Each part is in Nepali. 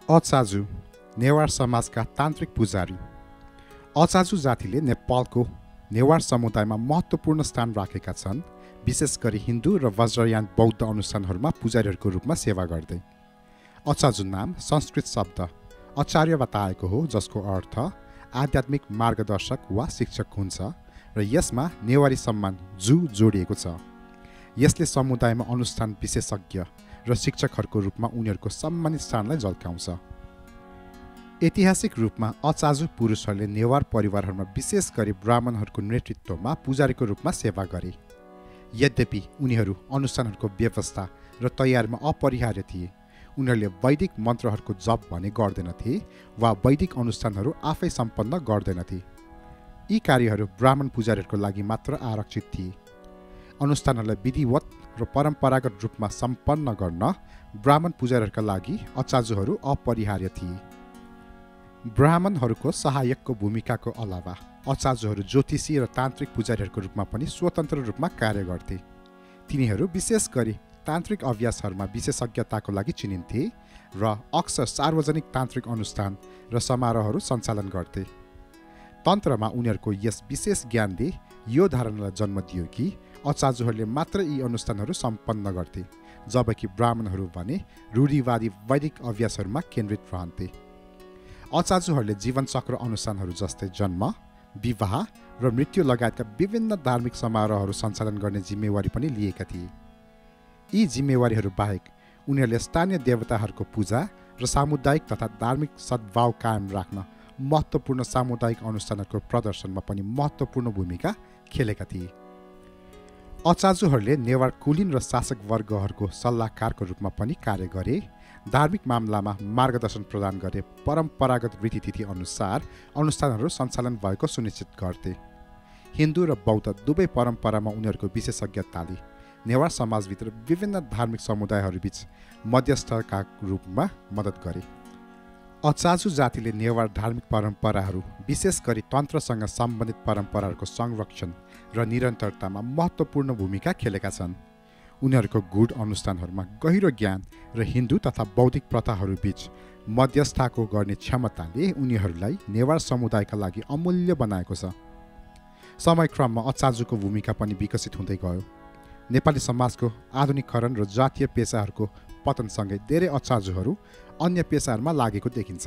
अचाजु नेवार समाजका तान्त्रिक पुजारी। अचाजु जातिले नेपालको नेवार समुदायमा महत्त्वपूर्ण स्थान राखेका छन्, विशेष गरी हिन्दू र वज्रयान बौद्ध अनुष्ठानहरूमा पुजारीहरूको रूपमा सेवा गर्दै। अचाजु नाम संस्कृत शब्द आचार्यबाट आएको हो, जसको अर्थ आध्यात्मिक मार्गदर्शक वा शिक्षक हुन्छ र यसमा नेवारी सम्मान जु जोडिएको छ। यसले समुदायमा अनुष्ठान विशेषज्ञ र शिक्षकहरूको रूपमा उनीहरूको सम्मानित स्थानलाई झल्काउँछ। ऐतिहासिक रूपमा अचाजु पुरुषहरूले नेवार परिवारहरूमा विशेष गरी ब्राह्मणहरूको नेतृत्वमा पुजारीको रूपमा सेवा गरे। यद्यपि उनीहरू अनुष्ठानहरूको व्यवस्था र तयारीमा अपरिहार्य थिए। उनीहरूले वैदिक मन्त्रहरूको जप भने गर्दैनथे वा वैदिक अनुष्ठानहरू आफै सम्पन्न गर्दैनथे। यी कार्यहरू ब्राह्मण पुजारीहरूको लागि मात्र आरक्षित थिए। अनुष्ठानहरूलाई विधिवत र परम्परागत रूपमा सम्पन्न गर्न ब्राह्मण पुजारीहरूका लागि अचाजुहरू अपरिहार्य थिए। ब्राह्मणहरूको सहायकको भूमिकाको अलावा अचाजुहरू ज्योतिषी र तान्त्रिक पुजारीहरूको रूपमा पनि स्वतन्त्र रूपमा कार्य गर्थे। तिनीहरू विशेष गरी तान्त्रिक अभ्यासहरूमा विशेषज्ञताको लागि चिनिन्थे र अक्सर सार्वजनिक तान्त्रिक अनुष्ठान र समारोहहरू सञ्चालन गर्थे। तन्त्रमा उनीहरूको यस विशेष ज्ञानले यो धारणालाई जन्म दियो कि अचाजुहरूले मात्र यी अनुष्ठानहरू सम्पन्न गर्थे, जबकि ब्राह्मणहरू भने रूढिवादी वैदिक अभ्यासहरूमा केन्द्रित रहन्थे। अचाजुहरूले जीवनचक्र अनुष्ठानहरू जस्तै जन्म, विवाह र मृत्यु लगायतका विभिन्न धार्मिक समारोहहरू सञ्चालन गर्ने जिम्मेवारी पनि लिएका थिए। यी जिम्मेवारीहरू बाहेक उनीहरूले स्थानीय देवताहरूको पूजा र सामुदायिक तथा धार्मिक सद्भाव कायम राख्न महत्त्वपूर्ण सामुदायिक अनुष्ठानहरूको प्रदर्शनमा पनि महत्त्वपूर्ण भूमिका खेलेका थिए। अचाजुहरूले नेवार कुलीन र शासक वर्गहरूको सल्लाहकारको रूपमा पनि कार्य गरे, धार्मिक मामलामा मार्गदर्शन प्रदान गरे, परम्परागत रीतिथिति अनुसार अनुष्ठानहरू सञ्चालन भएको सुनिश्चित गर्थे। हिन्दू र बौद्ध दुवै परम्परामा उनीहरूको विशेषज्ञताले नेवार समाजभित्र विभिन्न धार्मिक समुदायहरूबीच मध्यस्थका रूपमा मद्दत गरे। अचाजु जातिले नेवार धार्मिक परम्पराहरू, विशेष गरी तन्त्रसँग सम्बन्धित परम्पराहरूको संरक्षण र निरन्तरतामा महत्त्वपूर्ण भूमिका खेलेका छन्। उनीहरूको गूढ अनुष्ठानहरूमा गहिरो ज्ञान र हिन्दू तथा बौद्धिक प्रथाहरूबीच मध्यस्थताको गर्ने क्षमताले उनीहरूलाई नेवार समुदायका लागि अमूल्य बनाएको छ। समयक्रममा अचाजुको भूमिका पनि विकसित हुँदै गयो। नेपाली समाजको आधुनिकीकरण र जातीय पेसाहरूको पतनसँगै धेरै अचाजुहरू अन्य पेसाहरूमा लागेको देखिन्छ।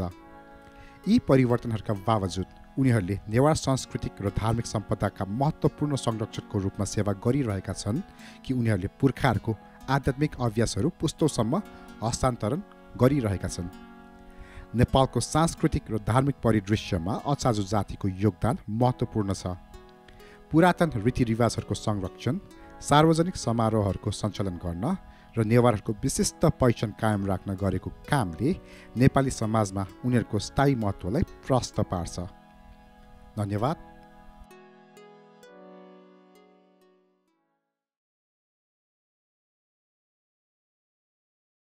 यी परिवर्तनहरूका बावजुद उनीहरूले नेवार सांस्कृतिक र धार्मिक सम्पदाका महत्त्वपूर्ण संरक्षकको रूपमा सेवा गरिरहेका छन् कि उनीहरूले पुर्खाहरूको आध्यात्मिक अभ्यासहरू पुस्तौसम्म हस्तान्तरण गरिरहेका छन्। नेपालको सांस्कृतिक र धार्मिक परिदृश्यमा अचाजु जातिको योगदान महत्त्वपूर्ण छ। पुरातन रीतिरिवाजहरूको संरक्षण, सार्वजनिक समारोहहरूको सञ्चालन गर्न र नेवारहरूको विशिष्ट पहिचान कायम राख्न गरेको कामले नेपाली समाजमा उनीहरूको स्थायी महत्त्वलाई प्रष्ट पार्छ। धन्यवाद।